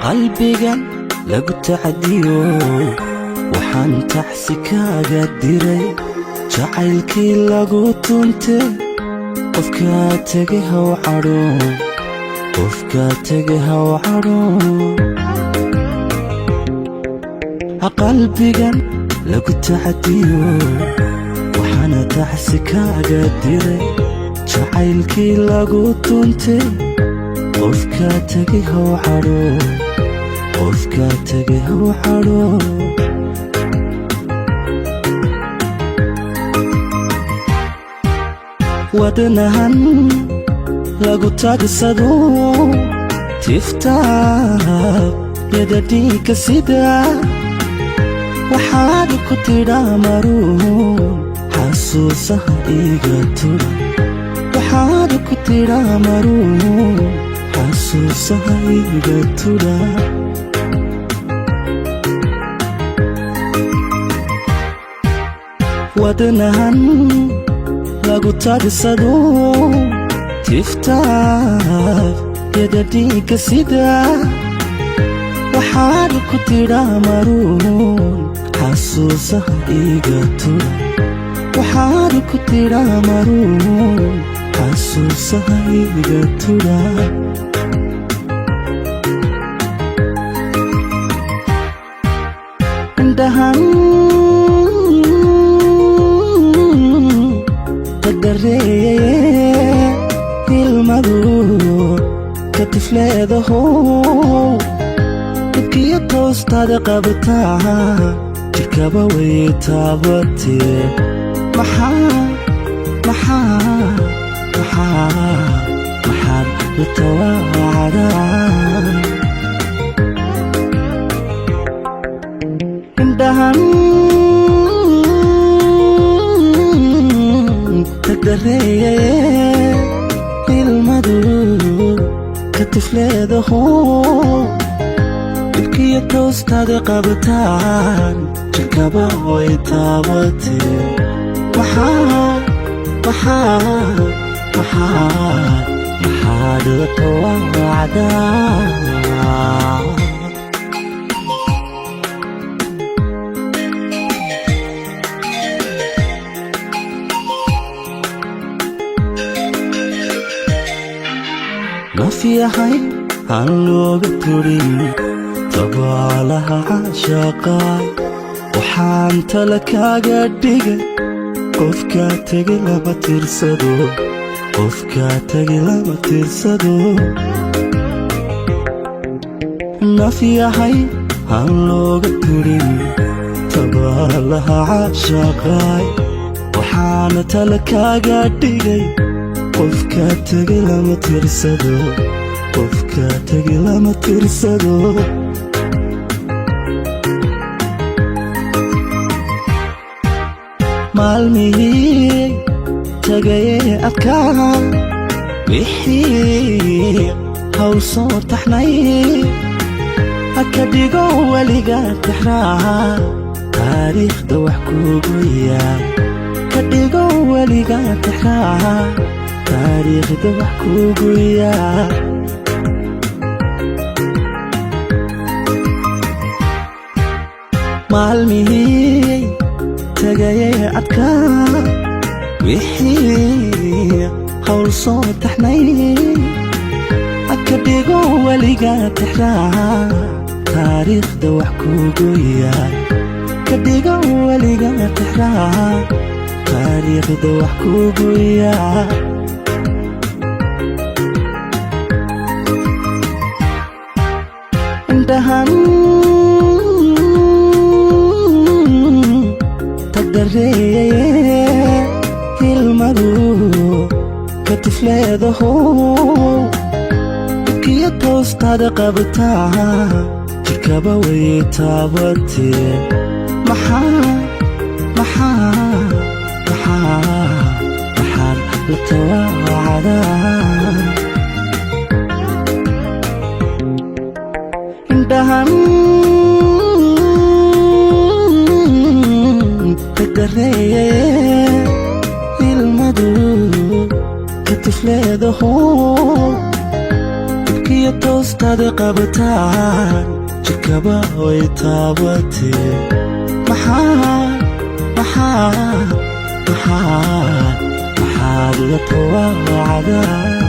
qalbigan lagu tacadiyo waxaan taxsi kaaga diray jacaylkii lagu tuntay qofka tagay haw cadhoon qofka tagay haw cadhoon qalbigan lagu tacadiyo waxaan taxsi kaaga diray jacaylkii lagu tuntay qofka tagay haw cadhoon qofka tagay haw cadhoon wadnahan lagu taagsado tiftaab yadadhiika sida waxaad ku tidhaa maruun xasuusaha iga tudha waxaad ku tidhaa maruun xasuusaha iga tudha wadnahan lagu taagsado tiftaab yadadhiika sida waxaad ku tidhaa maruun xasuusaha iga tudha waxaad ku tidhaa maruun xasuusaha iga tudha indhahan tadareeye ilmadu ka tifleedaho dibkiyo toostaada qabataa jirkaba way taabatee maxaad la tawaacdaa indhahan tadareeye ilmadu ka tifleedaho dibkiyo toostaada qabataan jirkaba way taabatee maxaad la tawaacdaa nafyahay aan looga turin tabaalaha caashaqaay waxaan tala kaaga dhigay qofka tagay lama tirsado qofka tagay lama tirsado nafyahay aan looga turin tabaalaha caashaqaay waxaan tala kaaga dhigay qofka tagay lama tirsado qofka tagay lama tirsado maalmihii tagayee adkaa wixii haw soo taxnay haka dhigo weliga tixraa taariikhda wax kugu yaal ka dhigo weliga tixraa taariikhda wax kugu yaal maalmihii tagayee adkaa wixii hawl soo taxnay haka dhigo weliga tixraa taariikhda wax kugu yaal ka dhigo weliga tixraa taariikhda wax kugu yaal indhahan tadareeye ilmadu ka tifleedaho dibkiyo toostaada qabataa jirkaba way taabatee maxaad la tawaacdaa indhahan tadareeye ilmadu ka tifleedaho iyo toostaada qabataan jikaba way taabatee maxaad la tawaacdaa